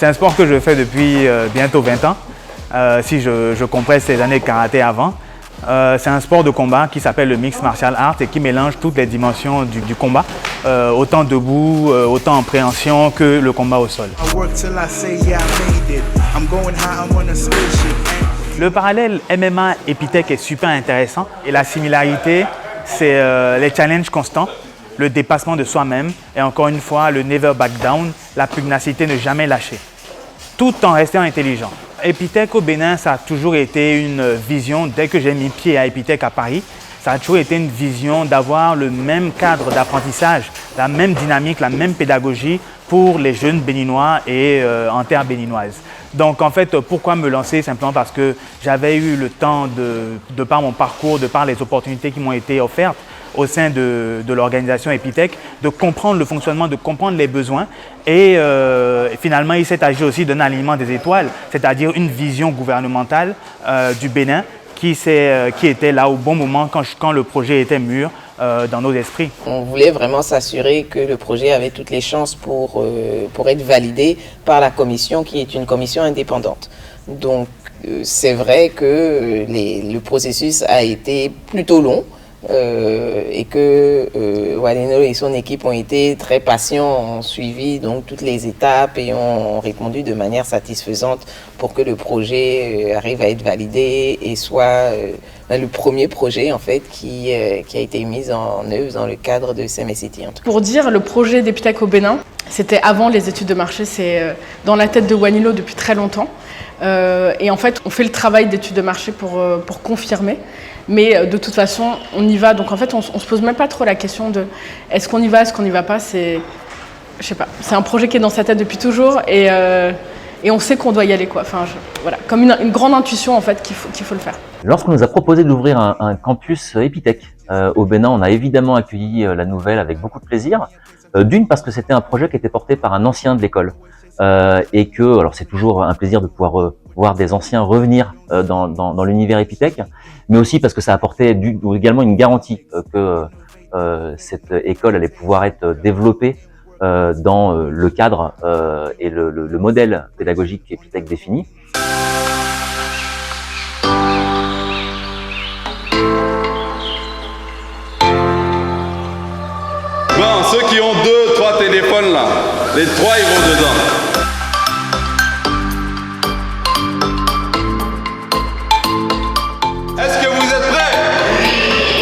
C'est un sport que je fais depuis bientôt 20 ans, si je compresse les années de karaté avant. C'est un sport de combat qui s'appelle le Mixed Martial Arts et qui mélange toutes les dimensions du combat, autant debout, autant en préhension que le combat au sol. Le parallèle MMA-Epitech est super intéressant et la similarité, c'est les challenges constants, le dépassement de soi-même et encore une fois, le never back down, la pugnacité ne jamais lâcher, tout en restant intelligent. Epitech au Bénin, ça a toujours été une vision, dès que j'ai mis pied à Epitech à Paris, ça a toujours été une vision d'avoir le même cadre d'apprentissage, la même dynamique, la même pédagogie pour les jeunes béninois et en terre béninoise. Donc en fait, pourquoi me lancer? Simplement parce que j'avais eu le temps, de par mon parcours, de par les opportunités qui m'ont été offertes au sein de l'organisation Epitech, de comprendre le fonctionnement, de comprendre les besoins. Et finalement, il s'est agi aussi d'un alignement des étoiles, c'est-à-dire une vision gouvernementale du Bénin qui était là au bon moment quand le projet était mûr dans nos esprits. On voulait vraiment s'assurer que le projet avait toutes les chances pour être validé par la commission qui est une commission indépendante. Donc c'est vrai que le processus a été plutôt long. Et que Wanilo et son équipe ont été très patients, ont suivi donc toutes les étapes et ont répondu de manière satisfaisante pour que le projet arrive à être validé et soit le premier projet en fait qui a été mis en œuvre dans le cadre de CMS-City. Pour dire, le projet d'Epitech au Bénin, c'était avant les études de marché, c'est dans la tête de Wanilo depuis très longtemps. Et en fait, on fait le travail d'études de marché pour confirmer. Mais de toute façon, on y va. Donc en fait, on se pose même pas trop la question de est-ce qu'on y va, est-ce qu'on n'y va pas. Je sais pas. C'est un projet qui est dans sa tête depuis toujours et on sait qu'on doit y aller, quoi. Enfin, voilà, comme une grande intuition en fait qu'il faut le faire. Lorsqu'on nous a proposé d'ouvrir un campus Epitech au Bénin, on a évidemment accueilli la nouvelle avec beaucoup de plaisir. D'une parce que c'était un projet qui était porté par un ancien de l'école et que, alors c'est toujours un plaisir de pouvoir voir des anciens revenir dans l'univers Epitech, mais aussi parce que ça apportait également une garantie que cette école allait pouvoir être développée dans le cadre et le modèle pédagogique qu'Epitech définit. Bon, ceux qui ont 2, 3 téléphones là, les 3 ils vont dedans. Est-ce que vous êtes prêts?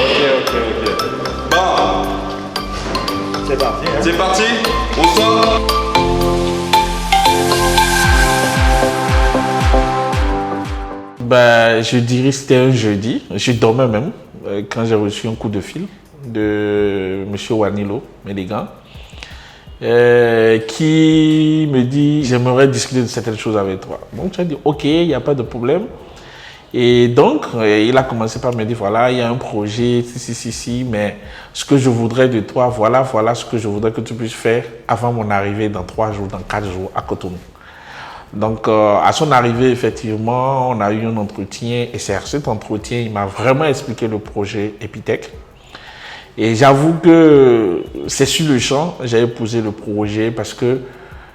Ok. Bon. C'est parti. Hein? C'est parti. On sort. Je dirais que c'était un jeudi. Je dormais même quand j'ai reçu un coup de fil de M. Wanilo Mélégan qui me dit « J'aimerais discuter de certaines choses avec toi ». Donc, tu as dit « Ok, il n'y a pas de problème ». Et donc, il a commencé par me dire « Voilà, il y a un projet, si, mais ce que je voudrais de toi, voilà ce que je voudrais que tu puisses faire avant mon arrivée dans 3 jours, dans 4 jours à Cotonou ». Donc, à son arrivée, effectivement, on a eu un entretien et c'est cet entretien, il m'a vraiment expliqué le projet Epitech. Et j'avoue que c'est sur le champ, j'avais posé le projet parce que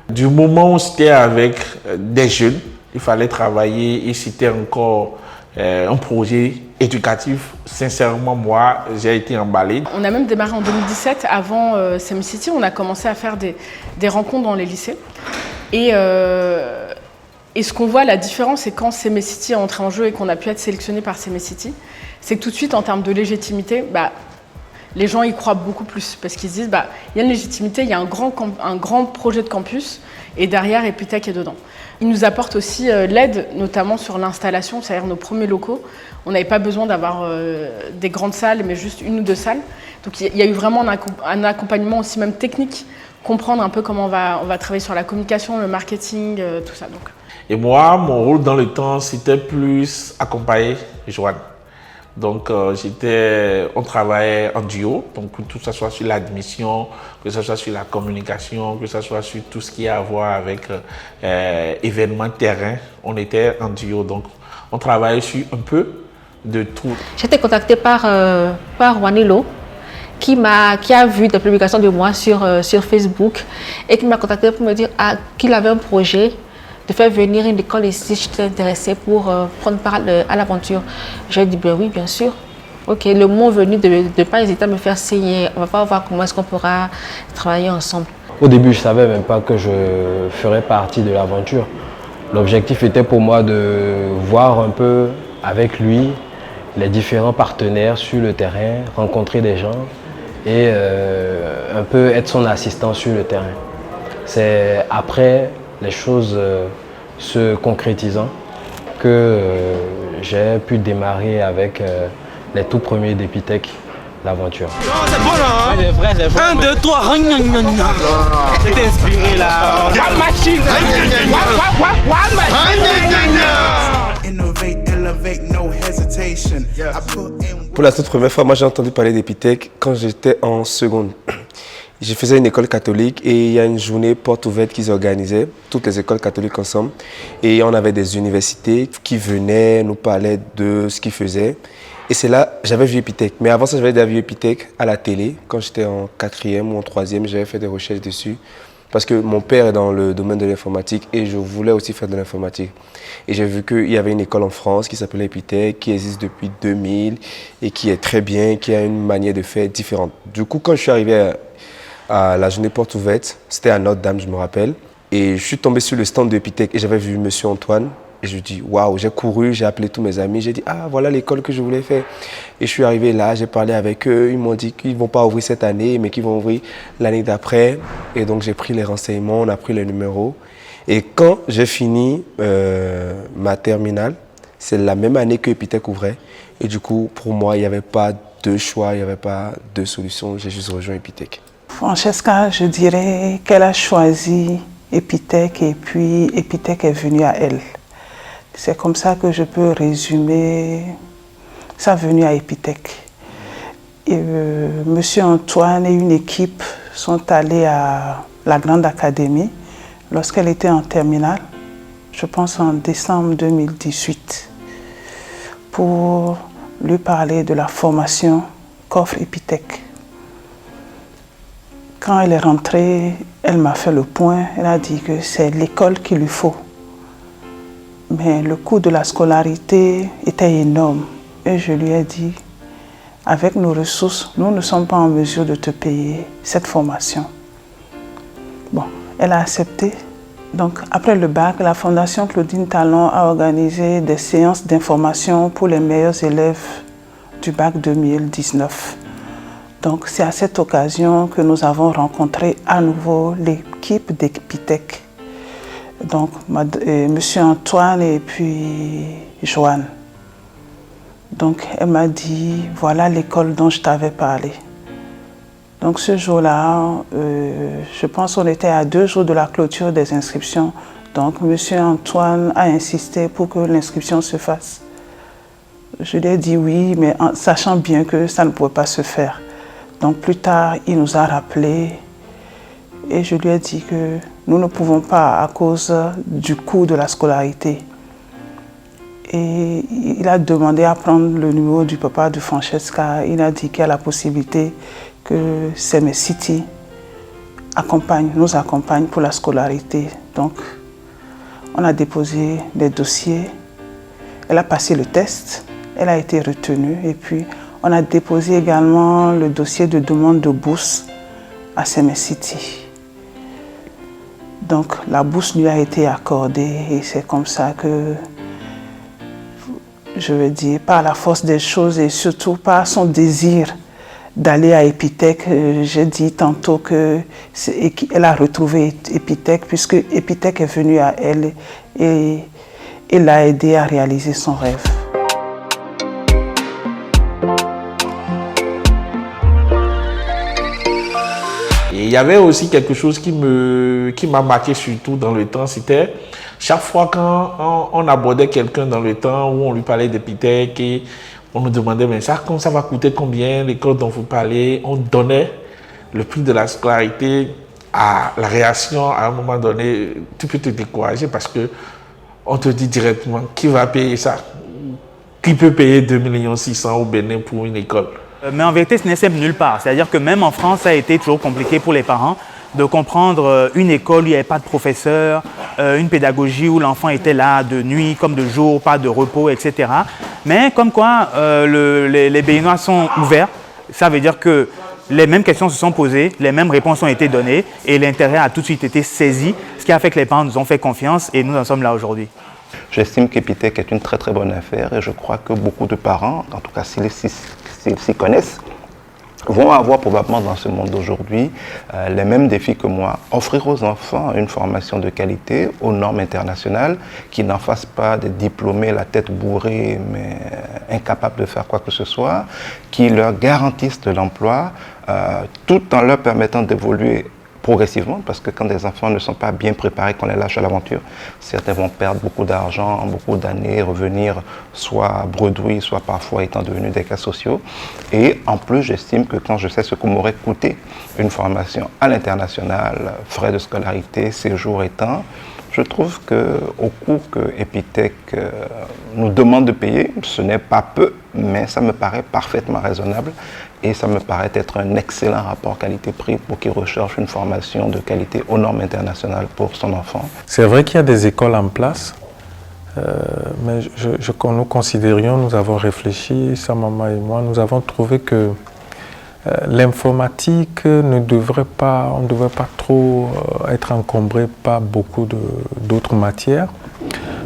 du moment où c'était avec des jeunes, il fallait travailler et c'était encore un projet éducatif. Sincèrement, moi, j'ai été emballé. On a même démarré en 2017, avant CMS-City, on a commencé à faire des rencontres dans les lycées. Et ce qu'on voit, la différence, c'est quand CMS-City est entré en jeu et qu'on a pu être sélectionné par CMS-City, c'est que tout de suite, en termes de légitimité, les gens y croient beaucoup plus parce qu'ils se disent il y a une légitimité, il y a un grand projet de campus et derrière Epitech est dedans. Ils nous apportent aussi l'aide, notamment sur l'installation, c'est-à-dire nos premiers locaux. On n'avait pas besoin d'avoir des grandes salles, mais juste 1 ou 2 salles. Donc il y a eu vraiment un accompagnement aussi même technique, comprendre un peu comment on va travailler sur la communication, le marketing, tout ça. Donc. Et moi, mon rôle dans le temps, c'était plus accompagner Joanne. Donc, on travaillait en duo, donc que ce soit sur l'admission, que ce soit sur la communication, que ce soit sur tout ce qui a à voir avec événements terrain, on était en duo, donc on travaillait sur un peu de tout. J'ai été contactée par Wanilo, qui a vu des publications de moi sur Facebook et qui m'a contactée pour me dire qu'il avait un projet de faire venir une école ici, je suis intéressée pour prendre part à l'aventure. J'ai dit, ben oui, bien sûr. Ok, le moment venu de ne pas hésiter à me faire signer, on va voir comment est-ce qu'on pourra travailler ensemble. Au début, je ne savais même pas que je ferais partie de l'aventure. L'objectif était pour moi de voir un peu avec lui les différents partenaires sur le terrain, rencontrer des gens et un peu être son assistant sur le terrain. C'est après les choses se concrétisant que j'ai pu démarrer avec les tout premiers d'Epitech, l'aventure. C'est bon là, hein? C'est vrai, c'est vrai. 1, 2, 3, t'es inspiré là. One machine. One machine. Pour la toute première fois, moi j'ai entendu parler d'Epitech quand j'étais en seconde. Je faisais une école catholique et il y a une journée porte ouverte qu'ils organisaient, toutes les écoles catholiques ensemble. Et on avait des universités qui venaient nous parler de ce qu'ils faisaient. Et c'est là, j'avais vu Epitech. Mais avant ça, j'avais déjà vu Epitech à la télé. Quand j'étais en 4e ou en 3e, j'avais fait des recherches dessus. Parce que mon père est dans le domaine de l'informatique et je voulais aussi faire de l'informatique. Et j'ai vu qu'il y avait une école en France qui s'appelait Epitech, qui existe depuis 2000 et qui est très bien, qui a une manière de faire différente. Du coup, quand je suis arrivé à la journée porte ouverte, c'était à Notre-Dame, je me rappelle. Et je suis tombé sur le stand de Epitech et j'avais vu Monsieur Antoine. Et je dis, waouh, j'ai couru, j'ai appelé tous mes amis, j'ai dit, ah, voilà l'école que je voulais faire. Et je suis arrivé là, j'ai parlé avec eux, ils m'ont dit qu'ils ne vont pas ouvrir cette année, mais qu'ils vont ouvrir l'année d'après. Et donc j'ai pris les renseignements, on a pris les numéros. Et quand j'ai fini ma terminale, c'est la même année que Epitech ouvrait. Et du coup, pour moi, il n'y avait pas de choix, il n'y avait pas de solution, j'ai juste rejoint Epitech. Francesca, je dirais qu'elle a choisi Epitech et puis Epitech est venue à elle. C'est comme ça que je peux résumer sa venue à Epitech. Et, Monsieur Antoine et une équipe sont allés à la Grande Académie lorsqu'elle était en terminale, je pense en décembre 2018, pour lui parler de la formation qu'offre Epitech. Quand elle est rentrée, elle m'a fait le point, elle a dit que c'est l'école qu'il lui faut. Mais le coût de la scolarité était énorme. Et je lui ai dit, avec nos ressources, nous ne sommes pas en mesure de te payer cette formation. Bon, elle a accepté. Donc, après le bac, la Fondation Claudine Talon a organisé des séances d'information pour les meilleurs élèves du bac 2019. Donc, c'est à cette occasion que nous avons rencontré à nouveau l'équipe d'Epitech. Donc, Monsieur Antoine et puis Joanne. Donc, elle m'a dit, voilà l'école dont je t'avais parlé. Donc, ce jour-là, je pense qu'on était à 2 jours de la clôture des inscriptions. Donc, Monsieur Antoine a insisté pour que l'inscription se fasse. Je lui ai dit oui, mais en sachant bien que ça ne pouvait pas se faire. Donc, plus tard, il nous a rappelé et je lui ai dit que nous ne pouvons pas à cause du coût de la scolarité. Et il a demandé à prendre le numéro du papa de Francesca. Il a dit qu'il y a la possibilité que CMS City nous accompagne pour la scolarité. Donc, on a déposé les dossiers. Elle a passé le test. Elle a été retenue. Et puis, on a déposé également le dossier de demande de bourse à CMS City. Donc, la bourse lui a été accordée et c'est comme ça que, je veux dire, par la force des choses et surtout par son désir d'aller à Epitech, j'ai dit tantôt qu'elle a retrouvé Epitech puisque Epitech est venu à elle et l'a aidé à réaliser son rêve. Et il y avait aussi quelque chose qui m'a marqué surtout dans le temps, c'était chaque fois quand on abordait quelqu'un dans le temps où on lui parlait d'Epitech et on nous demandait mais ça va coûter combien l'école dont vous parlez, on donnait le prix de la scolarité. La réaction à un moment donné, tu peux te décourager parce que on te dit directement qui va payer ça, qui peut payer 2 600 000 au Bénin pour une école. Mais en vérité, ce n'est simple nulle part. C'est-à-dire que même en France, ça a été toujours compliqué pour les parents de comprendre une école où il n'y avait pas de professeurs, une pédagogie où l'enfant était là de nuit comme de jour, pas de repos, etc. Mais comme quoi les Béninois sont ouverts, ça veut dire que les mêmes questions se sont posées, les mêmes réponses ont été données et l'intérêt a tout de suite été saisi, ce qui a fait que les parents nous ont fait confiance et nous en sommes là aujourd'hui. J'estime qu'Epitech est une très très bonne affaire et je crois que beaucoup de parents, en tout cas s'ils s'y connaissent, vont avoir probablement dans ce monde d'aujourd'hui les mêmes défis que moi. Offrir aux enfants une formation de qualité aux normes internationales, qui n'en fassent pas des diplômés la tête bourrée mais incapables de faire quoi que ce soit, qui leur garantissent de l'emploi tout en leur permettant d'évoluer progressivement, parce que quand des enfants ne sont pas bien préparés, qu'on les lâche à l'aventure, certains vont perdre beaucoup d'argent, beaucoup d'années, revenir soit bredouilles, soit parfois étant devenus des cas sociaux. Et en plus, j'estime que quand je sais ce que m'aurait coûté une formation à l'international, frais de scolarité, séjour étant, je trouve qu'au coût que Epitech nous demande de payer, ce n'est pas peu, mais ça me paraît parfaitement raisonnable et ça me paraît être un excellent rapport qualité-prix pour qui recherche une formation de qualité aux normes internationales pour son enfant. C'est vrai qu'il y a des écoles en place, mais nous considérions, nous avons réfléchi, sa maman et moi, nous avons trouvé que l'informatique on ne devrait pas trop être encombré par beaucoup d'autres matières.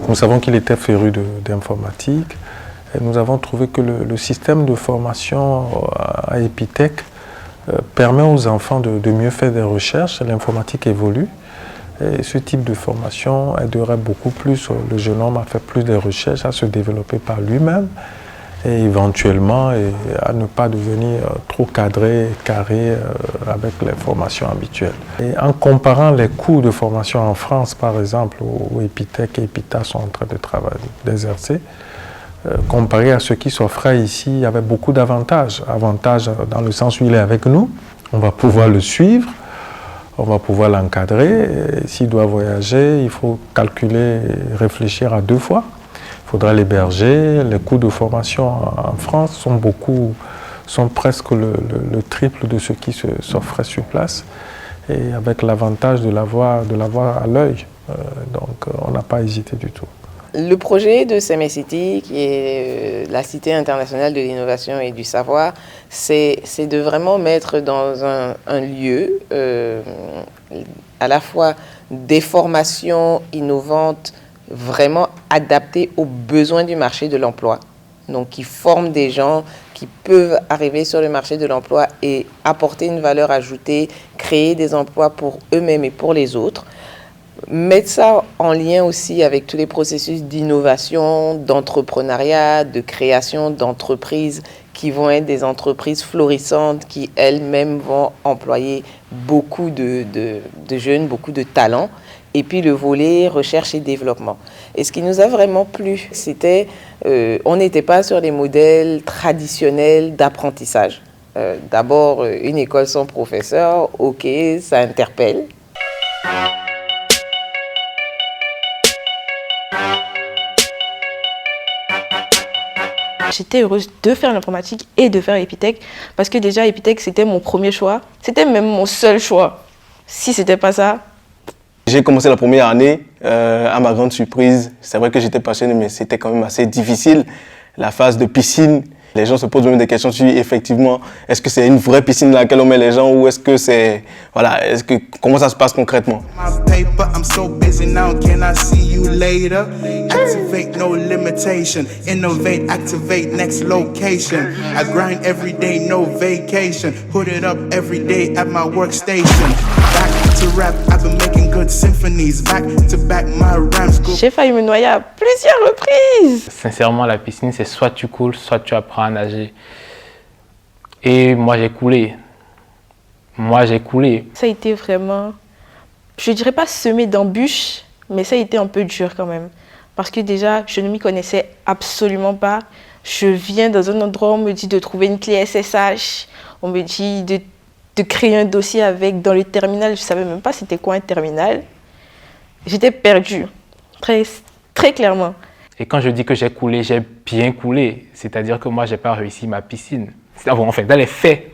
Nous savons qu'il était féru d'informatique. Et nous avons trouvé que le système de formation à Epitech permet aux enfants de mieux faire des recherches. L'informatique évolue et ce type de formation aiderait beaucoup plus le jeune homme à faire plus de recherches, à se développer par lui-même et éventuellement à ne pas devenir trop cadré, carré avec les formations habituelles. Et en comparant les coûts de formation en France, par exemple, où Epitech et Epita sont en train d'exercer, comparé à ce qui s'offrait ici, il y avait beaucoup d'avantages. Avantages dans le sens où il est avec nous, on va pouvoir le suivre, on va pouvoir l'encadrer. S'il doit voyager, il faut calculer et réfléchir à 2 fois. Il faudra l'héberger. Les coûts de formation en France sont presque le triple de ce qui s'offrait sur place. Et avec l'avantage de l'avoir à l'œil. Donc on n'a pas hésité du tout. Le projet de CMS-City, qui est la Cité internationale de l'innovation et du savoir, c'est de vraiment mettre dans un lieu à la fois des formations innovantes vraiment adaptées aux besoins du marché de l'emploi. Donc qui forment des gens qui peuvent arriver sur le marché de l'emploi et apporter une valeur ajoutée, créer des emplois pour eux-mêmes et pour les autres. Mettre ça en lien aussi avec tous les processus d'innovation, d'entrepreneuriat, de création d'entreprises qui vont être des entreprises florissantes qui elles-mêmes vont employer beaucoup de jeunes, beaucoup de talents. Et puis le volet recherche et développement. Et ce qui nous a vraiment plu, c'était on n'était pas sur les modèles traditionnels d'apprentissage. D'abord, une école sans professeur, ok, ça interpelle. J'étais heureuse de faire l'informatique et de faire Epitech parce que déjà Epitech c'était mon premier choix, c'était même mon seul choix. Si c'était pas ça. J'ai commencé la première année, à ma grande surprise, c'est vrai que j'étais passionné mais c'était quand même assez difficile. La phase de piscine, les gens se posent même des questions sur effectivement, est-ce que c'est une vraie piscine dans laquelle on met les gens ou est-ce que c'est, voilà, comment ça se passe concrètement? J'ai failli me noyer à plusieurs reprises. Sincèrement, la piscine, c'est soit tu coules, soit tu apprends à nager. Et moi, j'ai coulé. Ça a été vraiment, je dirais pas semé d'embûches, mais ça a été un peu dur quand même. Parce que déjà, je ne m'y connaissais absolument pas. Je viens dans un endroit où on me dit de trouver une clé SSH. On me dit de créer un dossier dans le terminal. Je ne savais même pas c'était quoi un terminal. J'étais perdue, très, très clairement. Et quand je dis que j'ai coulé, j'ai bien coulé. C'est-à-dire que moi, je n'ai pas réussi ma piscine. En fait, dans les faits,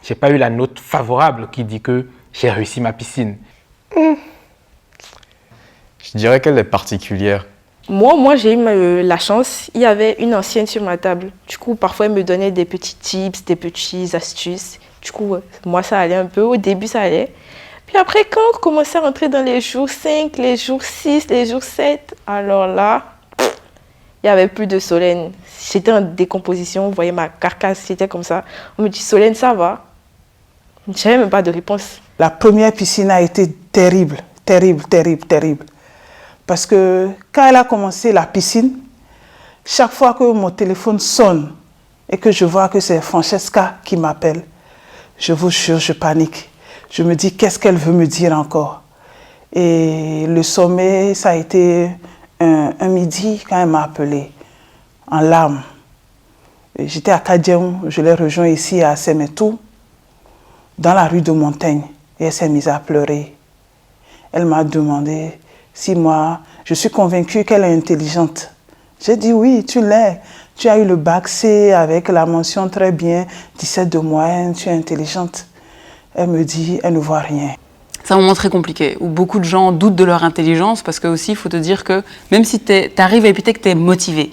je n'ai pas eu la note favorable qui dit que j'ai réussi ma piscine. Je Je dirais qu'elle est particulière. Moi j'ai eu la chance, il y avait une ancienne sur ma table. Du coup, parfois, elle me donnait des petits tips, des petites astuces. Du coup, moi, ça allait un peu. Au début, ça allait. Puis après, quand on commençait à rentrer dans les jours 5, les jours 6, les jours 7, alors là, il n'y avait plus de Solène. J'étais en décomposition, vous voyez ma carcasse, c'était comme ça. On me dit, Solène, ça va? Je n'avais même pas de réponse. La première piscine a été terrible, terrible, terrible, terrible. Parce que quand elle a commencé la piscine, chaque fois que mon téléphone sonne et que je vois que c'est Francesca qui m'appelle, je vous jure, je panique. Je me dis, qu'est-ce qu'elle veut me dire encore? Et le sommet, ça a été un midi quand elle m'a appelé, en larmes. J'étais à Kadjem, je l'ai rejoint ici à Semetou, dans la rue de Montaigne, et elle s'est mise à pleurer. Elle m'a demandé si moi, je suis convaincue qu'elle est intelligente. J'ai dit oui, tu l'es. Tu as eu le bac C avec la mention très bien, 17 de moyenne, tu es intelligente. Elle me dit, elle ne voit rien. C'est un moment très compliqué, où beaucoup de gens doutent de leur intelligence, parce que aussi, il faut te dire que même si tu arrives à Epitech, tu es motivé.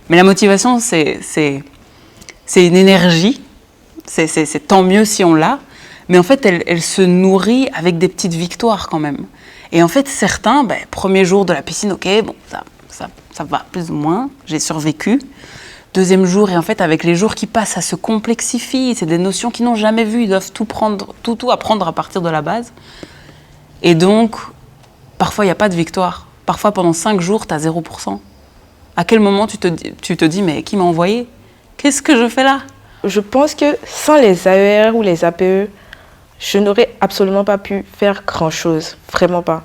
Mais la motivation, c'est une énergie, c'est tant mieux si on l'a, mais en fait, elle se nourrit avec des petites victoires quand même. Et en fait, certains, premier jour de la piscine, ok, bon, ça va plus ou moins, j'ai survécu. Deuxième jour, et en fait, avec les jours qui passent, ça se complexifie, c'est des notions qu'ils n'ont jamais vues, ils doivent tout apprendre à partir de la base. Et donc, parfois, il n'y a pas de victoire. Parfois, pendant 5 jours, tu as 0%. À quel moment tu te dis, mais qui m'a envoyé? Qu'est-ce que je fais là? Je pense que sans les AER ou les APE, je n'aurais absolument pas pu faire grand-chose, vraiment pas.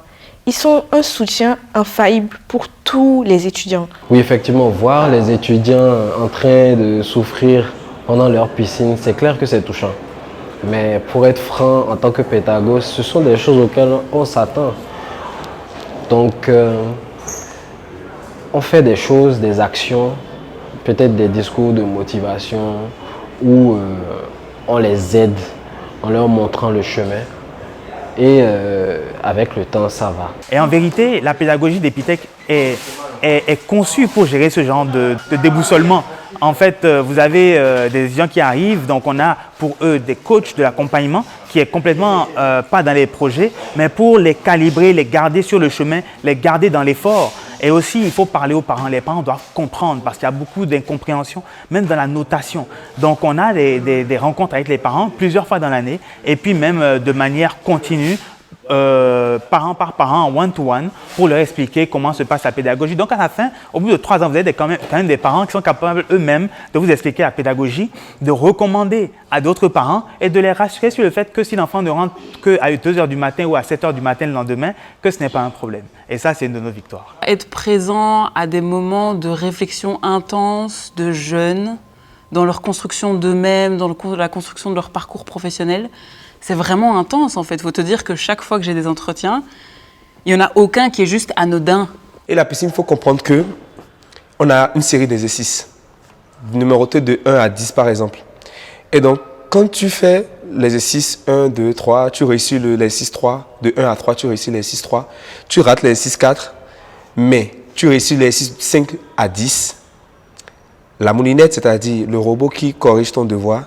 Ils sont un soutien infaillible pour tous les étudiants. Oui, effectivement, voir les étudiants en train de souffrir pendant leur piscine, c'est clair que c'est touchant. Mais pour être franc, en tant que pédagogue, ce sont des choses auxquelles on s'attend. Donc, on fait des choses, des actions, peut-être des discours de motivation, où on les aide en leur montrant le chemin. Et avec le temps, ça va. Et en vérité, la pédagogie d'Epitech est conçue pour gérer ce genre de déboussolement. En fait, vous avez des étudiants qui arrivent, donc on a pour eux des coachs de l'accompagnement qui est complètement pas dans les projets, mais pour les calibrer, les garder sur le chemin, les garder dans l'effort. Et aussi, il faut parler aux parents. Les parents doivent comprendre parce qu'il y a beaucoup d'incompréhension, même dans la notation. Donc, on a des rencontres avec les parents plusieurs fois dans l'année et puis même de manière continue, parent par parent, en one-to-one, pour leur expliquer comment se passe la pédagogie. Donc, à la fin, au bout de 3 ans, vous avez quand même des parents qui sont capables eux-mêmes de vous expliquer la pédagogie, de recommander à d'autres parents et de les rassurer sur le fait que si l'enfant ne rentre qu'à 2 h du matin ou à 7 h du matin le lendemain, que ce n'est pas un problème. Et ça, c'est une de nos victoires. Être présent à des moments de réflexion intense de jeunes, dans leur construction d'eux-mêmes, dans la construction de leur parcours professionnel, c'est vraiment intense en fait. Il faut te dire que chaque fois que j'ai des entretiens, il n'y en a aucun qui est juste anodin. Et la piscine, il faut comprendre qu'on a une série d'exercices, numérotés de 1 à 10 par exemple. Et donc, quand tu fais l'exercice 1, 2, 3, tu réussis l'exercice 3, de 1 à 3, tu réussis l'exercice 3, tu rates l'exercice 4, mais tu réussis l'exercice 5 à 10. La moulinette, c'est-à-dire le robot qui corrige ton devoir,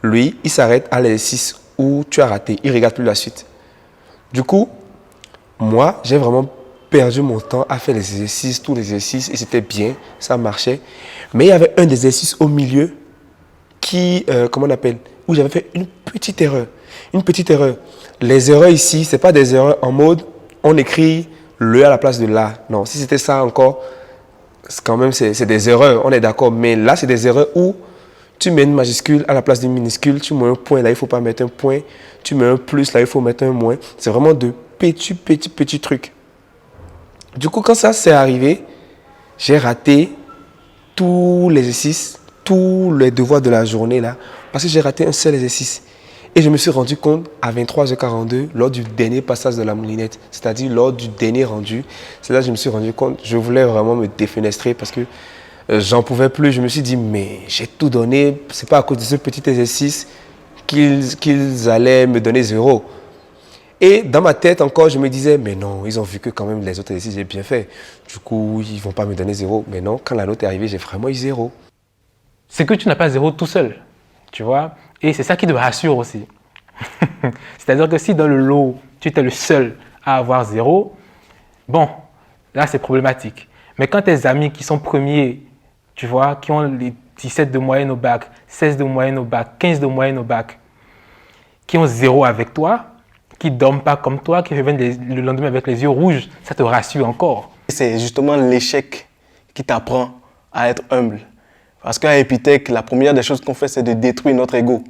lui, il s'arrête à l'exercice où tu as raté, il ne regarde plus la suite. Du coup, moi, j'ai vraiment perdu mon temps à faire les exercices, tous les exercices, et c'était bien, ça marchait. Mais il y avait un des exercices au milieu qui, comment on appelle, où j'avais fait une petite erreur. Une petite erreur. Les erreurs ici, ce n'est pas des erreurs en mode, on écrit le à la place de la. Non, si c'était ça encore, quand même, c'est des erreurs, on est d'accord. Mais là, c'est des erreurs où tu mets une majuscule à la place d'une minuscule, tu mets un point, là, il ne faut pas mettre un point. Tu mets un plus, là, il faut mettre un moins. C'est vraiment de petits trucs. Du coup, quand ça s'est arrivé, j'ai raté tous les exercices, tous les devoirs de la journée, là, parce que j'ai raté un seul exercice. Et je me suis rendu compte à 23h42, lors du dernier passage de la moulinette, c'est-à-dire lors du dernier rendu. C'est là que je me suis rendu compte, je voulais vraiment me défenestrer parce que j'en pouvais plus. Je me suis dit, mais j'ai tout donné, c'est pas à cause de ce petit exercice qu'ils allaient me donner 0. Et dans ma tête encore, je me disais, mais non, ils ont vu que quand même les autres exercices, j'ai bien fait. Du coup, ils ne vont pas me donner 0. Mais non, quand la note est arrivée, j'ai vraiment eu 0. C'est que tu n'as pas 0 tout seul, tu vois. Et c'est ça qui te rassure aussi. C'est-à-dire que si dans le lot, tu étais le seul à avoir 0, bon, là c'est problématique. Mais quand tes amis qui sont premiers, tu vois, qui ont les 17 de moyenne au bac, 16 de moyenne au bac, 15 de moyenne au bac, qui ont 0 avec toi, qui ne dorment pas comme toi, qui reviennent le lendemain avec les yeux rouges, ça te rassure encore. C'est justement l'échec qui t'apprend à être humble. Parce qu'à Epitech, la première des choses qu'on fait, c'est de détruire notre ego.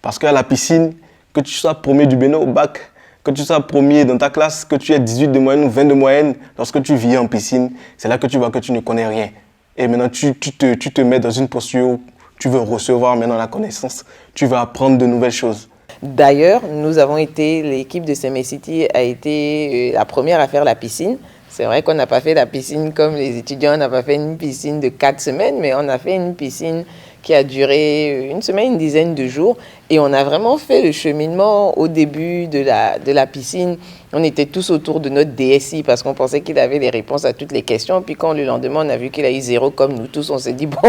Parce qu'à la piscine, que tu sois premier du Bénin au bac, que tu sois premier dans ta classe, que tu aies 18 de moyenne ou 20 de moyenne, lorsque tu vis en piscine, c'est là que tu vois que tu ne connais rien. Et maintenant, tu te mets dans une posture où tu veux recevoir maintenant la connaissance, tu veux apprendre de nouvelles choses. D'ailleurs, nous avons été, l'équipe de CMA City a été la première à faire la piscine. C'est vrai qu'on n'a pas fait la piscine comme les étudiants, on n'a pas fait une piscine de 4 semaines, mais on a fait une piscine qui a duré une semaine, une dizaine de jours. Et on a vraiment fait le cheminement au début de la piscine. On était tous autour de notre DSI parce qu'on pensait qu'il avait les réponses à toutes les questions. Puis quand le lendemain, on a vu qu'il a eu 0 comme nous tous, on s'est dit, bon,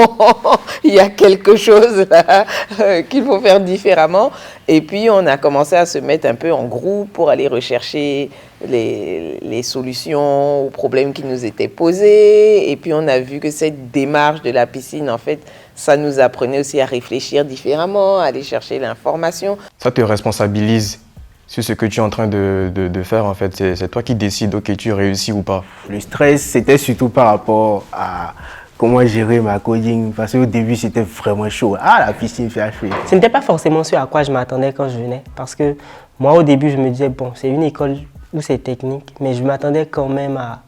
il y a quelque chose là qu'il faut faire différemment. Et puis, on a commencé à se mettre un peu en groupe pour aller rechercher les solutions aux problèmes qui nous étaient posés. Et puis, on a vu que cette démarche de la piscine, en fait, ça nous apprenait aussi à réfléchir différemment, à aller chercher l'information. Ça te responsabilise sur ce que tu es en train de faire, en fait. C'est toi qui décides, ok, tu réussis ou pas. Le stress, c'était surtout par rapport à comment gérer ma coding, parce qu'au début, c'était vraiment chaud. Ah, la piscine fait chaud. Ce n'était pas forcément ce à quoi je m'attendais quand je venais, parce que moi, au début, je me disais, bon, c'est une école où c'est technique, mais je m'attendais quand même à...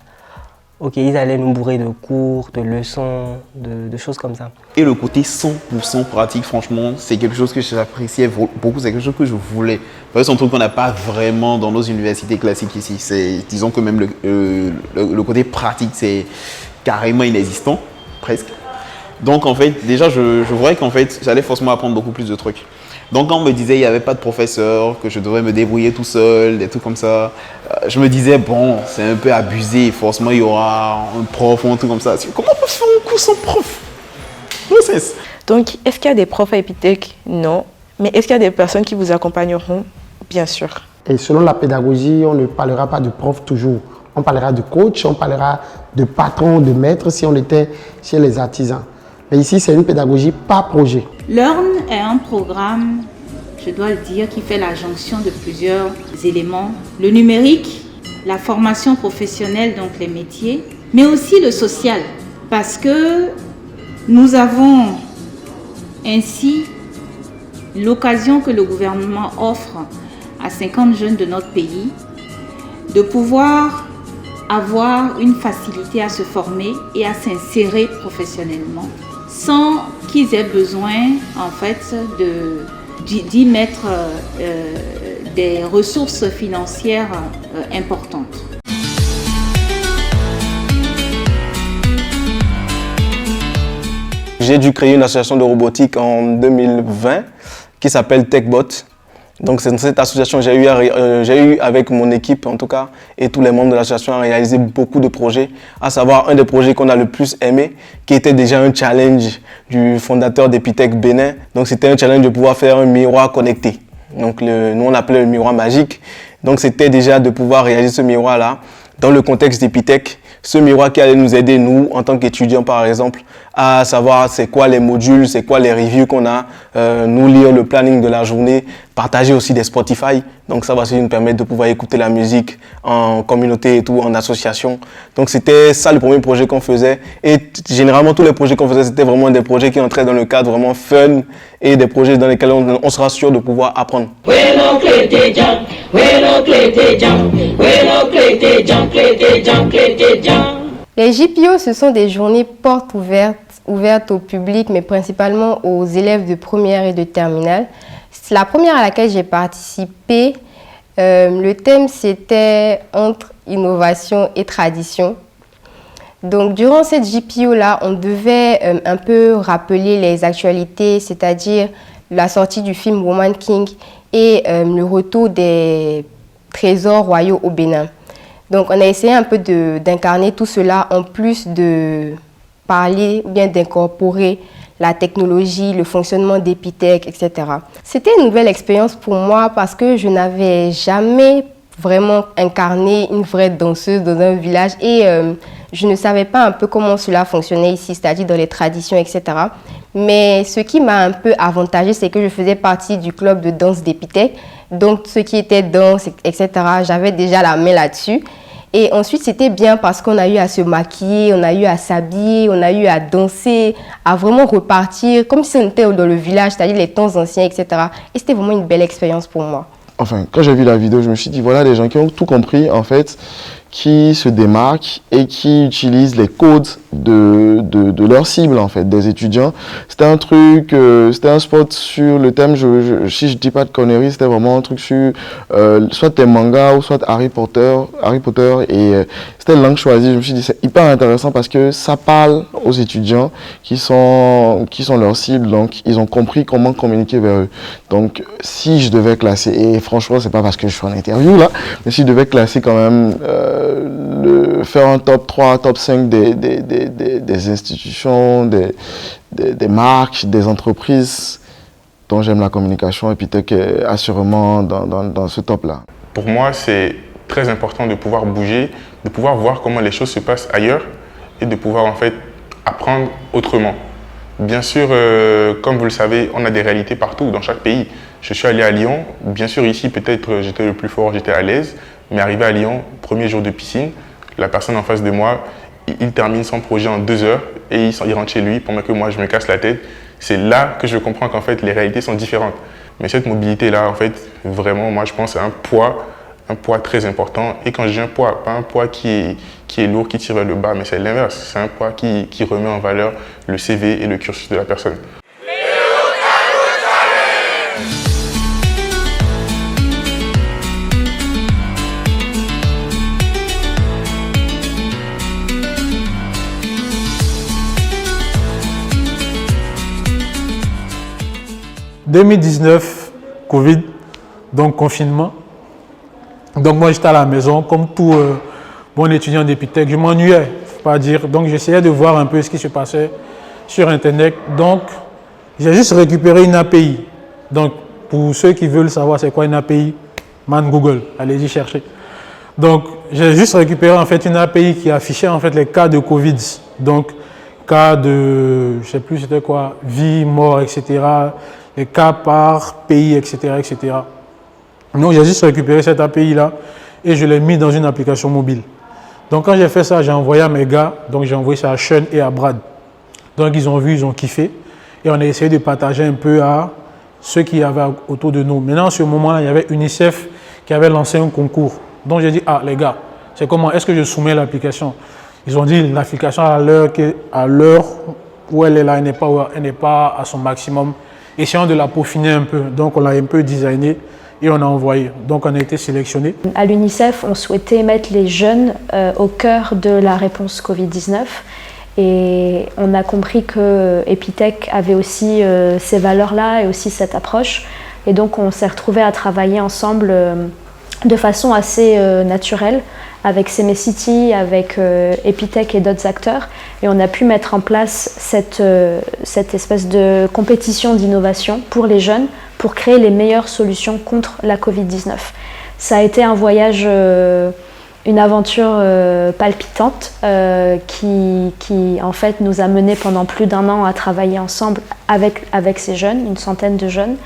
Ok, ils allaient nous bourrer de cours, de leçons, de choses comme ça. Et le côté 100% pratique, franchement, c'est quelque chose que j'appréciais beaucoup, c'est quelque chose que je voulais. C'est un truc qu'on n'a pas vraiment dans nos universités classiques ici. Disons que même le côté pratique, c'est carrément inexistant, presque. Donc en fait, déjà, je voyais qu'en fait, j'allais forcément apprendre beaucoup plus de trucs. Donc quand on me disait qu'il n'y avait pas de professeur, que je devrais me débrouiller tout seul, des trucs comme ça, je me disais, bon, c'est un peu abusé, forcément il y aura un prof ou un truc comme ça. Comment on peut faire un cours sans prof? No sense. Donc, est-ce qu'il y a des profs à Epitech? Non. Mais est-ce qu'il y a des personnes qui vous accompagneront? Bien sûr. Et selon la pédagogie, on ne parlera pas de prof toujours. On parlera de coach, on parlera de patron, de maître si on était chez les artisans. Mais ici, c'est une pédagogie par projet. Learn est un programme, je dois le dire, qui fait la jonction de plusieurs éléments. Le numérique, la formation professionnelle, donc les métiers, mais aussi le social. Parce que nous avons ainsi l'occasion que le gouvernement offre à 50 jeunes de notre pays de pouvoir avoir une facilité à se former et à s'insérer professionnellement sans qu'ils aient besoin en fait d'y mettre des ressources financières importantes. J'ai dû créer une association de robotique en 2020 qui s'appelle TechBot. Donc c'est dans cette association que j'ai eu avec mon équipe en tout cas et tous les membres de l'association à réaliser beaucoup de projets, à savoir un des projets qu'on a le plus aimé qui était déjà un challenge du fondateur d'Epitech Bénin. Donc c'était un challenge de pouvoir faire un miroir connecté. Donc nous on l'appelait le miroir magique. Donc c'était déjà de pouvoir réaliser ce miroir là dans le contexte d'Epitech. Ce miroir qui allait nous aider, nous, en tant qu'étudiants, par exemple, à savoir c'est quoi les modules, c'est quoi les reviews qu'on a, nous lire le planning de la journée, partager aussi des Spotify. Donc ça va aussi nous permettre de pouvoir écouter la musique en communauté et tout, en association. Donc c'était ça le premier projet qu'on faisait. Et généralement, tous les projets qu'on faisait, c'était vraiment des projets qui entraient dans le cadre vraiment fun et des projets dans lesquels on sera sûr de pouvoir apprendre. Les JPO, ce sont des journées portes ouvertes au public, mais principalement aux élèves de première et de terminale. C'est la première à laquelle j'ai participé. Le thème, c'était entre innovation et tradition. Donc, durant cette JPO-là, on devait un peu rappeler les actualités, c'est-à-dire la sortie du film Woman King et le retour des trésors royaux au Bénin. Donc on a essayé un peu d'incarner tout cela en plus de parler ou bien d'incorporer la technologie, le fonctionnement d'Epitech, etc. C'était une nouvelle expérience pour moi parce que je n'avais jamais vraiment incarné une vraie danseuse dans un village et je ne savais pas un peu comment cela fonctionnait ici, c'est-à-dire dans les traditions, etc. Mais ce qui m'a un peu avantagée, c'est que je faisais partie du club de danse d'Epitech. Donc, ce qui était danse, etc., j'avais déjà la main là-dessus. Et ensuite, c'était bien parce qu'on a eu à se maquiller, on a eu à s'habiller, on a eu à danser, à vraiment repartir comme si on était dans le village, c'est-à-dire les temps anciens, etc. Et c'était vraiment une belle expérience pour moi. Enfin, quand j'ai vu la vidéo, je me suis dit, voilà des gens qui ont tout compris, en fait, qui se démarquent et qui utilisent les codes de leur cible, en fait, des étudiants. C'était un truc, c'était un spot sur le thème, si je dis pas de conneries, c'était vraiment un truc sur soit des mangas ou soit Harry Potter et c'était la langue choisie. Je me suis dit, c'est hyper intéressant parce que ça parle aux étudiants qui sont leur cible, donc ils ont compris comment communiquer vers eux. Donc, si je devais classer, et franchement, c'est pas parce que je suis en interview là, mais si je devais classer quand même, faire un top 3, top 5 des institutions, des marques, des entreprises dont j'aime la communication, Epitech est assurément dans ce top-là. Pour moi, c'est très important de pouvoir bouger, de pouvoir voir comment les choses se passent ailleurs et de pouvoir en fait apprendre autrement. Bien sûr, comme vous le savez, on a des réalités partout, dans chaque pays. Je suis allé à Lyon, bien sûr ici peut-être j'étais le plus fort, j'étais à l'aise, mais arrivé à Lyon, premier jour de piscine, la personne en face de moi, il termine son projet en 2 heures et il rentre chez lui pendant que moi je me casse la tête. C'est là que je comprends qu'en fait les réalités sont différentes. Mais cette mobilité-là, en fait, vraiment, moi je pense c'est un poids très important. Et quand je dis un poids, pas un poids qui est lourd, qui tire vers le bas, mais c'est l'inverse. C'est un poids qui remet en valeur le CV et le cursus de la personne. « 2019, Covid, donc confinement. Donc moi j'étais à la maison, comme tout bon étudiant d'Epitech, je m'ennuyais, faut pas dire. Donc j'essayais de voir un peu ce qui se passait sur Internet. Donc j'ai juste récupéré une API. Donc pour ceux qui veulent savoir c'est quoi une API, man Google, allez-y chercher. Donc j'ai juste récupéré en fait une API qui affichait en fait les cas de Covid. Donc cas de, je sais plus c'était quoi, vie, mort, etc. Les cas par pays, etc., etc. Donc, j'ai juste récupéré cette API-là et je l'ai mis dans une application mobile. Donc, quand j'ai fait ça, j'ai envoyé à mes gars. Donc, j'ai envoyé ça à Sean et à Brad. Donc, ils ont vu, ils ont kiffé. Et on a essayé de partager un peu à ceux qui avaient autour de nous. Maintenant, à ce moment-là, il y avait UNICEF qui avait lancé un concours. Donc, j'ai dit, ah, les gars, c'est comment? Est-ce que je soumets l'application? Ils ont dit, l'application à l'heure où elle est là, elle n'est pas à son maximum. Essayons de la peaufiner un peu. Donc, on l'a un peu designé et on a envoyé. Donc, on a été sélectionné. À l'UNICEF, on souhaitait mettre les jeunes au cœur de la réponse Covid-19. Et on a compris que Epitech avait aussi ces valeurs-là et aussi cette approche. Et donc, on s'est retrouvés à travailler ensemble de façon assez naturelle avec Semecity, avec Epitech et d'autres acteurs. Et on a pu mettre en place cette espèce de compétition d'innovation pour les jeunes pour créer les meilleures solutions contre la Covid-19. Ça a été un voyage, une aventure palpitante qui en fait nous a menés pendant plus d'1 an à travailler ensemble avec ces jeunes, une centaine de jeunes.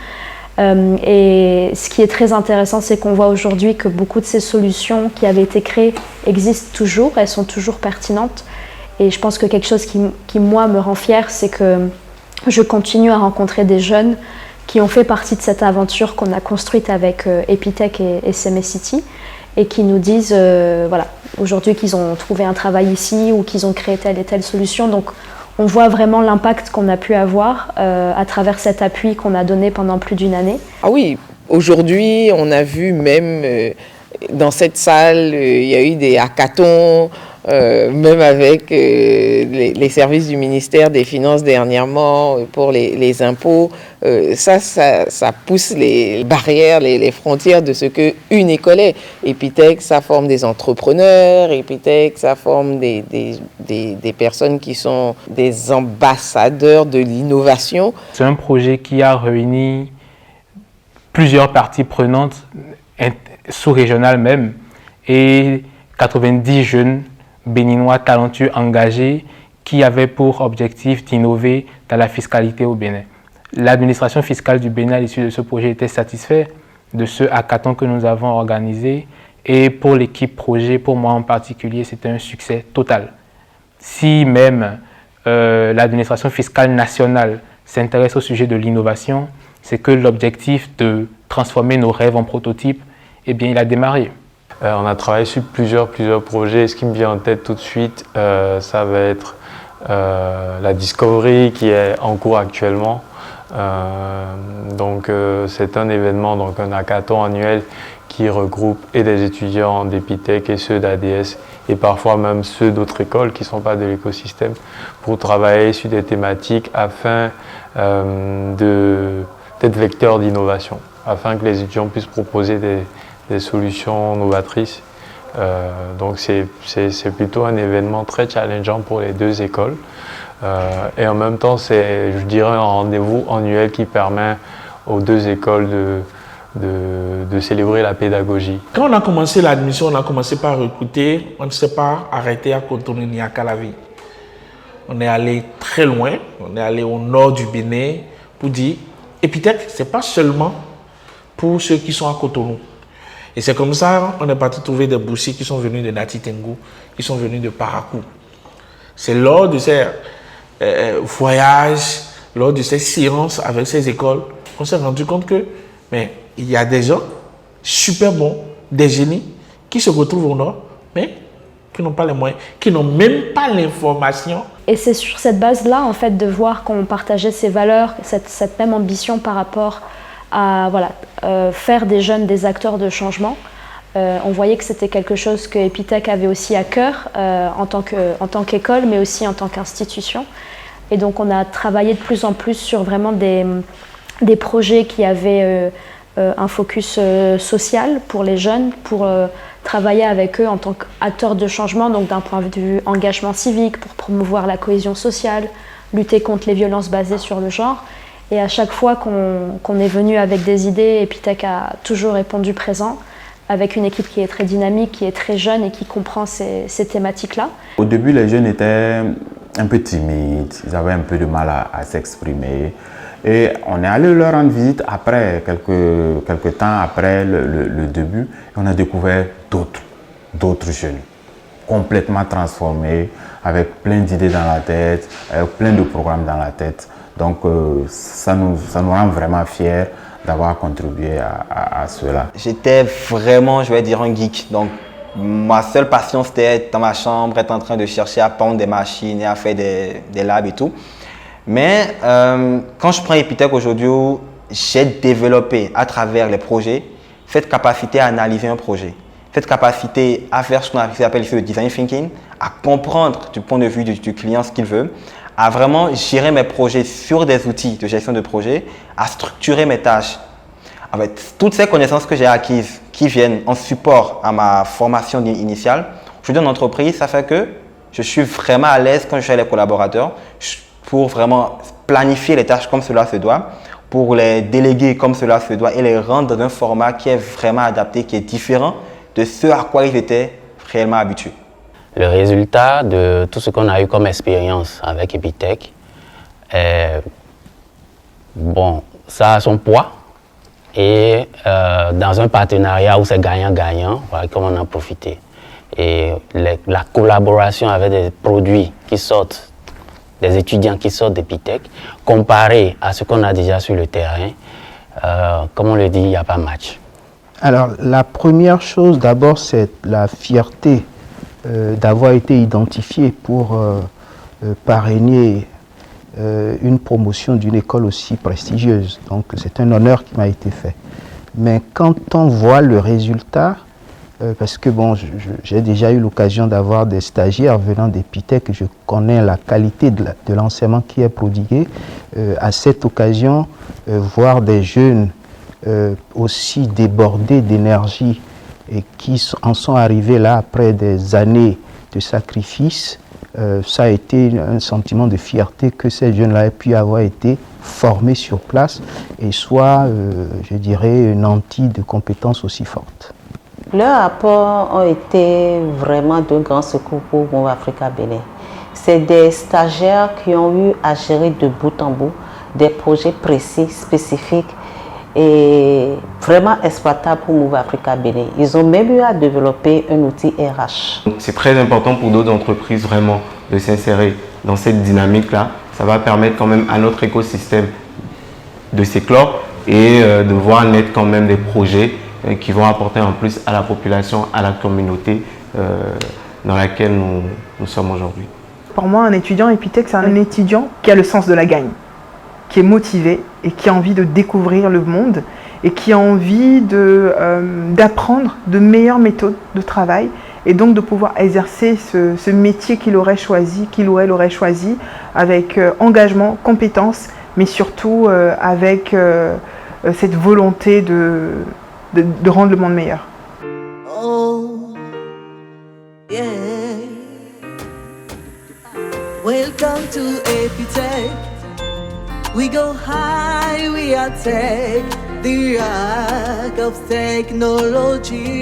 Et ce qui est très intéressant, c'est qu'on voit aujourd'hui que beaucoup de ces solutions qui avaient été créées existent toujours, elles sont toujours pertinentes. Et je pense que quelque chose qui moi, me rend fière, c'est que je continue à rencontrer des jeunes qui ont fait partie de cette aventure qu'on a construite avec Epitech et Semecity et qui nous disent voilà, aujourd'hui qu'ils ont trouvé un travail ici ou qu'ils ont créé telle et telle solution. Donc, on voit vraiment l'impact qu'on a pu avoir à travers cet appui qu'on a donné pendant plus d'1 année. Ah oui, aujourd'hui, on a vu même dans cette salle, il y a eu des hackathons, même avec les services du ministère des Finances dernièrement pour les impôts. Ça pousse les barrières, les frontières de ce qu'une école est. Epitech, ça forme des entrepreneurs, Epitech, ça forme des personnes qui sont des ambassadeurs de l'innovation. C'est un projet qui a réuni plusieurs parties prenantes, sous-régionales même, et 90 jeunes béninois talentueux engagés qui avaient pour objectif d'innover dans la fiscalité au Bénin. L'administration fiscale du Bénin à l'issue de ce projet était satisfaite de ce hackathon que nous avons organisé, et pour l'équipe projet, pour moi en particulier, c'était un succès total. Si même l'administration fiscale nationale s'intéresse au sujet de l'innovation, c'est que l'objectif de transformer nos rêves en prototypes, eh bien, il a démarré. On a travaillé sur plusieurs projets. Ce qui me vient en tête tout de suite, ça va être la Discovery qui est en cours actuellement. C'est un événement, donc un hackathon annuel qui regroupe et des étudiants d'Epitech et ceux d'ADS et parfois même ceux d'autres écoles qui ne sont pas de l'écosystème pour travailler sur des thématiques afin d'être vecteurs d'innovation, afin que les étudiants puissent proposer des solutions novatrices. Donc c'est plutôt un événement très challengeant pour les deux écoles. Et en même temps, c'est, je dirais, un rendez-vous annuel qui permet aux deux écoles de célébrer la pédagogie. Quand on a commencé l'admission, on a commencé par recruter, on ne s'est pas arrêté à Cotonou ni à Calavi. On est allé très loin, on est allé au nord du Bénin pour dire Epitech, ce n'est pas seulement pour ceux qui sont à Cotonou. Et c'est comme ça qu'on est parti trouver des boursiers qui sont venus de Nati Tengu, qui sont venus de Parakou. C'est lors de ces voyages, lors de ces séances avec ces écoles, qu'on s'est rendu compte que il y a des gens super bons, des génies, qui se retrouvent au nord, mais qui n'ont pas les moyens, qui n'ont même pas l'information. Et c'est sur cette base-là, en fait, de voir qu'on partageait ces valeurs, cette même ambition par rapport à faire des jeunes des acteurs de changement. On voyait que c'était quelque chose que Epitech avait aussi à cœur en tant qu'école, mais aussi en tant qu'institution. Et donc on a travaillé de plus en plus sur vraiment des projets qui avaient un focus social pour les jeunes, pour travailler avec eux en tant qu'acteurs de changement, donc d'un point de vue engagement civique, pour promouvoir la cohésion sociale, lutter contre les violences basées sur le genre. Et à chaque fois qu'on est venu avec des idées, Epitech a toujours répondu présent, avec une équipe qui est très dynamique, qui est très jeune et qui comprend ces thématiques-là. Au début, les jeunes étaient un peu timides, ils avaient un peu de mal à s'exprimer. Et on est allé leur rendre visite après, quelques temps après le début, et on a découvert d'autres jeunes, complètement transformés, avec plein d'idées dans la tête, avec plein de programmes dans la tête. Donc ça nous rend vraiment fiers d'avoir contribué à cela. J'étais vraiment, je vais dire, un geek. Donc ma seule passion, c'était être dans ma chambre, être en train de chercher à pondre des machines et à faire des labs et tout. Mais quand je prends Epitech aujourd'hui, j'ai développé à travers les projets cette capacité à analyser un projet, cette capacité à faire ce qu'on appelle ici le design thinking, à comprendre du point de vue du client ce qu'il veut, à vraiment gérer mes projets sur des outils de gestion de projet, à structurer mes tâches. Avec toutes ces connaissances que j'ai acquises qui viennent en support à ma formation initiale, aujourd'hui en entreprise, ça fait que je suis vraiment à l'aise quand je suis avec les collaborateurs pour vraiment planifier les tâches comme cela se doit, pour les déléguer comme cela se doit et les rendre dans un format qui est vraiment adapté, qui est différent de ce à quoi ils étaient réellement habitués. Le résultat de tout ce qu'on a eu comme expérience avec Epitech, ça a son poids. Et dans un partenariat où c'est gagnant-gagnant, voilà, comme on en a profité. Et la collaboration avec des produits qui sortent, des étudiants qui sortent d'Epitech, comparé à ce qu'on a déjà sur le terrain, comme on le dit, il n'y a pas match. Alors, la première chose, d'abord, c'est la fierté d'avoir été identifié pour parrainer une promotion d'une école aussi prestigieuse. Donc c'est un honneur qui m'a été fait. Mais quand on voit le résultat, parce que bon, j'ai déjà eu l'occasion d'avoir des stagiaires venant d'Epitech, je connais la qualité de l'enseignement qui est prodigué. À cette occasion, voir des jeunes aussi débordés d'énergie et qui en sont arrivés là après des années de sacrifice, ça a été un sentiment de fierté que ces jeunes-là aient pu avoir été formés sur place et soient, je dirais, nantis de compétences aussi fortes. Leurs apports ont été vraiment de grands secours pour Move Africa Bénin. C'est des stagiaires qui ont eu à gérer de bout en bout des projets précis, spécifiques et vraiment exploitables pour Move Africa Bénin. Ils ont même eu à développer un outil RH. C'est très important pour d'autres entreprises vraiment de s'insérer dans cette dynamique-là. Ça va permettre quand même à notre écosystème de s'éclore et de voir naître quand même des projets qui vont apporter en plus à la population, à la communauté dans laquelle nous sommes aujourd'hui. Pour moi, un étudiant Epitech, c'est un étudiant qui a le sens de la gagne, qui est motivé et qui a envie de découvrir le monde et qui a envie d'apprendre de meilleures méthodes de travail et donc de pouvoir exercer ce métier qu'il aurait choisi avec engagement, compétence, mais surtout avec cette volonté de rendre le monde meilleur. Oh, yeah. Welcome to Epitech. We go high, we attack the arc of technology.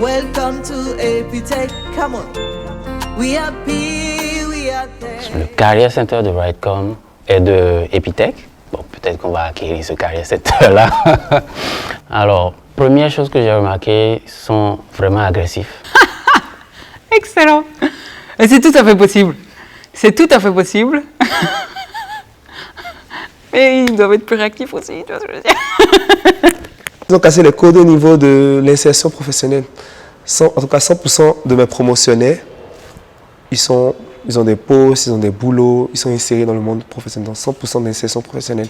Welcome to Epitech. Come on. We are happy, we are there. Le Career Center de Rightcom et de Epitech. Bon, peut-être qu'on va acquérir ce Career Center-là. Alors, première chose que j'ai remarqué, ils sont vraiment agressifs. Excellent. Et c'est tout à fait possible. C'est tout à fait possible. Mais ils doivent être plus réactifs aussi, tu vois ce que je veux dire. Ils ont cassé les codes au niveau de l'insertion professionnelle. En tout cas, 100% de mes promotionnaires, ils ont des postes, ils ont des boulots, ils sont insérés dans le monde professionnel, dans 100% d'insertion professionnelle.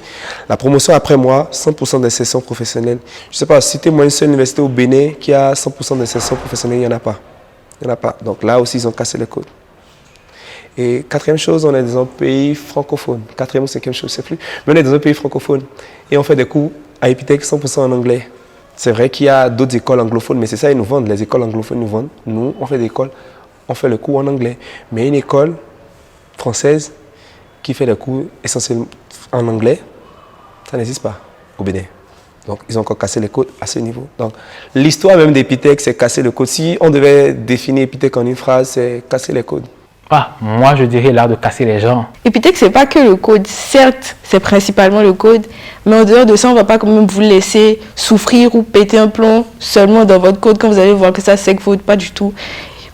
La promotion après moi, 100% d'insertion professionnelle. Je ne sais pas, citez-moi une seule université au Bénin qui a 100% d'insertion professionnelle, il n'y en a pas. Il n'y en a pas. Donc là aussi, ils ont cassé les codes. Et quatrième chose, on est dans un pays francophone. Quatrième ou cinquième chose, je ne sais plus. Mais on est dans un pays francophone. Et on fait des cours à Epitech 100% en anglais. C'est vrai qu'il y a d'autres écoles anglophones, mais c'est ça, ils nous vendent. Les écoles anglophones nous vendent. Nous, on fait des écoles, on fait le cours en anglais. Mais une école française qui fait des cours essentiellement en anglais, ça n'existe pas au Bénin. Donc, ils ont encore cassé les codes à ce niveau. Donc, l'histoire même d'Epitech, c'est casser le code. Si on devait définir Epitech en une phrase, c'est casser les codes. Moi, je dirais l'art de casser les gens. Epitech, c'est pas que le code. Certes, c'est principalement le code, mais en dehors de ça, on va pas quand même vous laisser souffrir ou péter un plomb seulement dans votre code quand vous allez voir que ça c'est que faute, pas du tout.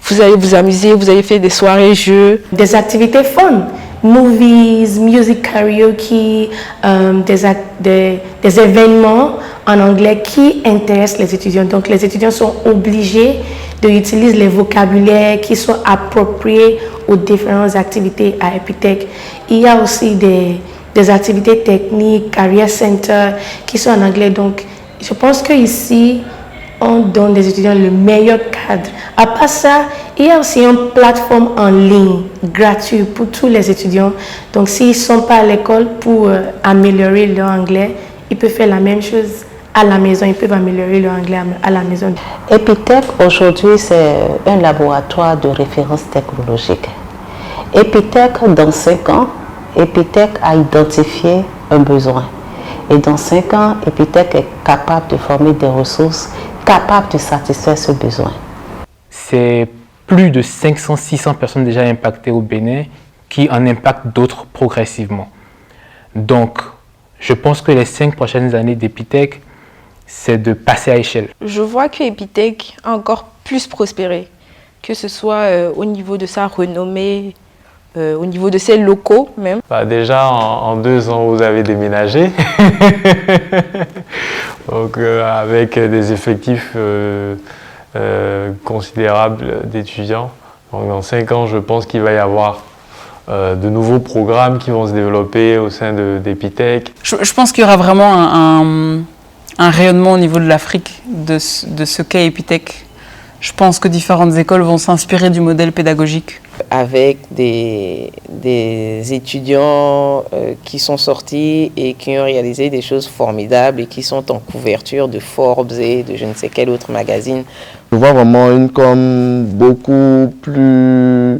Vous allez vous amuser, vous allez faire des soirées jeux, des activités fun, movies, music karaoke, des événements en anglais qui intéressent les étudiants. Donc les étudiants sont obligés d'utiliser les vocabulaires qui sont appropriés aux différentes activités à Epitech. Il y a aussi des activités techniques, Career Center, qui sont en anglais. Donc, je pense qu'ici, on donne des étudiants le meilleur cadre. À part ça, il y a aussi une plateforme en ligne gratuite pour tous les étudiants. Donc, s'ils ne sont pas à l'école pour améliorer leur anglais, ils peuvent faire la même chose à la maison, ils peuvent améliorer leur anglais à la maison. Epitech, aujourd'hui, c'est un laboratoire de référence technologique. Epitech, dans 5 ans, Epitech a identifié un besoin. Et dans 5 ans, Epitech est capable de former des ressources capables de satisfaire ce besoin. C'est plus de 500-600 personnes déjà impactées au Bénin qui en impactent d'autres progressivement. Donc, je pense que les 5 prochaines années d'Epitech, c'est de passer à échelle. Je vois que Epitech a encore plus prospéré, que ce soit au niveau de sa renommée, au niveau de ses locaux même. Déjà, en 2 ans, vous avez déménagé. Donc, avec des effectifs considérables d'étudiants. Donc, dans 5 ans, je pense qu'il va y avoir de nouveaux programmes qui vont se développer au sein d'Epitech. Je pense qu'il y aura vraiment un rayonnement au niveau de l'Afrique de ce qu'est Epitech. Je pense que différentes écoles vont s'inspirer du modèle pédagogique. Avec des étudiants qui sont sortis et qui ont réalisé des choses formidables et qui sont en couverture de Forbes et de je ne sais quel autre magazine. Je vois vraiment une com beaucoup plus,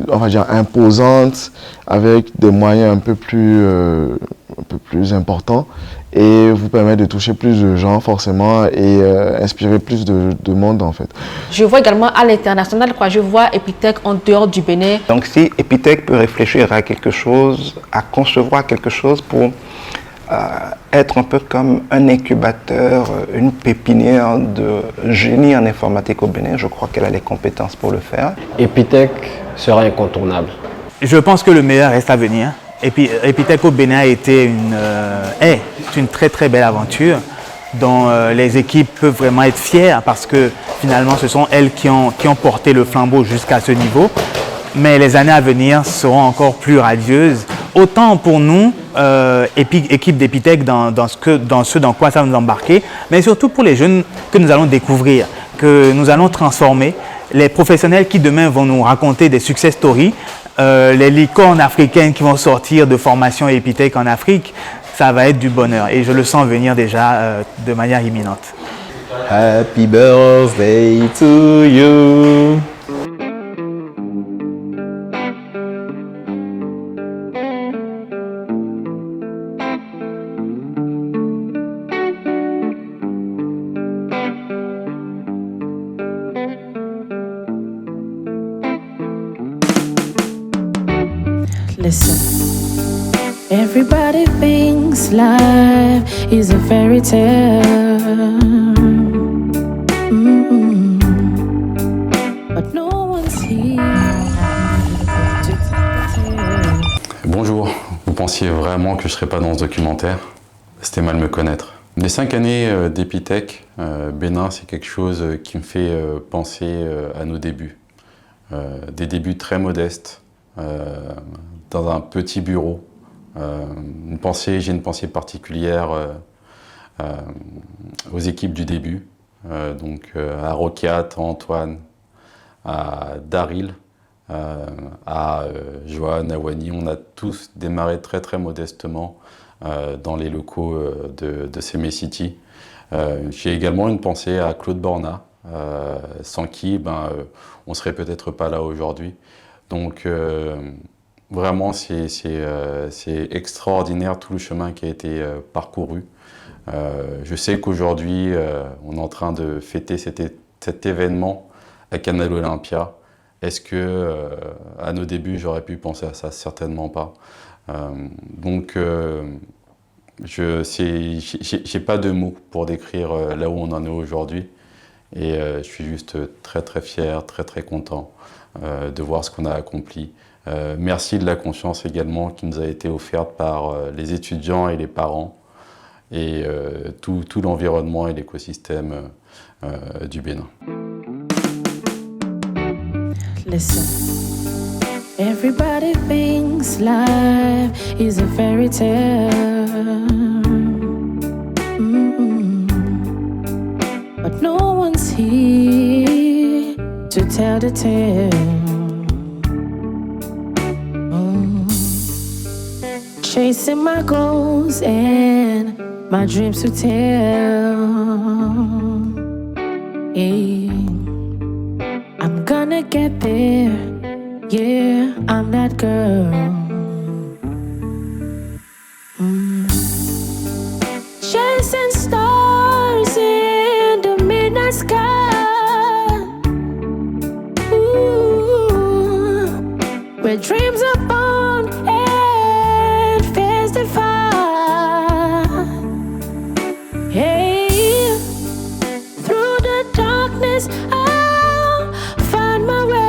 on va dire, imposante, avec des moyens un peu plus importants, et vous permet de toucher plus de gens forcément et inspirer plus de monde en fait. Je vois également à l'international, je vois Epitech en dehors du Bénin. Donc si Epitech peut réfléchir à quelque chose, à concevoir quelque chose pour être un peu comme un incubateur, une pépinière de génie en informatique au Bénin, je crois qu'elle a les compétences pour le faire. Epitech sera incontournable. Je pense que le meilleur reste à venir. Epitech au Bénin est une très très belle aventure dont les équipes peuvent vraiment être fières parce que finalement ce sont elles qui ont porté le flambeau jusqu'à ce niveau. Mais les années à venir seront encore plus radieuses, autant pour nous, équipe d'Epitech, dans ce dans quoi ça va nous embarquer, mais surtout pour les jeunes que nous allons découvrir, que nous allons transformer, les professionnels qui demain vont nous raconter des success stories, les licornes africaines qui vont sortir de formation Epitech en Afrique, ça va être du bonheur et je le sens venir déjà de manière imminente. Happy birthday to you. Listen, everybody thinks life is a fairy tale. But no one's here to tell the tale. Bonjour, vous pensiez vraiment que je ne serais pas dans ce documentaire? C'était mal me connaître. Les 5 années d'Epitech, Bénin, c'est quelque chose qui me fait penser à nos débuts. Des débuts très modestes. Dans un petit bureau. J'ai une pensée particulière aux équipes du début, donc à Rokiat, à Antoine, à Daryl, à Johan, à Wani. On a tous démarré très très modestement dans les locaux de Semé-City. J'ai également une pensée à Claude Borna, sans qui on ne serait peut-être pas là aujourd'hui. Donc vraiment, c'est extraordinaire tout le chemin qui a été parcouru. Je sais qu'aujourd'hui, on est en train de fêter cet événement à Canal Olympia. Est-ce que, à nos débuts, j'aurais pu penser à ça? Certainement pas. Donc, j'ai pas de mots pour décrire là où on en est aujourd'hui. Et je suis juste très très fier, très très content de voir ce qu'on a accompli. Merci de la confiance également qui nous a été offerte par les étudiants et les parents et tout l'environnement et l'écosystème du Bénin. Listen, everybody thinks life is a fairy tale. But no one's here to tell the tale. Chasing my goals and my dreams to tell. Yeah. I'm gonna get there. Yeah, I'm that girl. Chasing stars in the midnight sky. Ooh, where dreams are born and fears defy. Hey, through the darkness I'll find my way.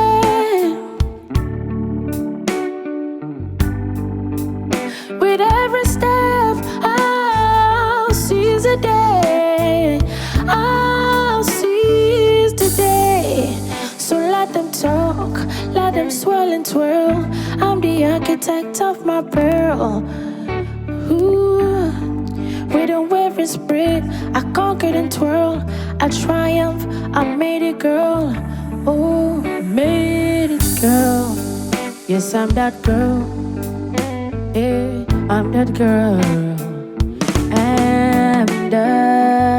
With every step I'll seize the day. I'll seize the day. So let them talk, let them swirl and twirl. I'm the architect of my pearl. Ooh, with a wearing spirit. I conquered and twirl. I triumph, I made it, girl. Oh, made it, girl. Yes, I'm that girl. Yeah, I'm that girl. I'm that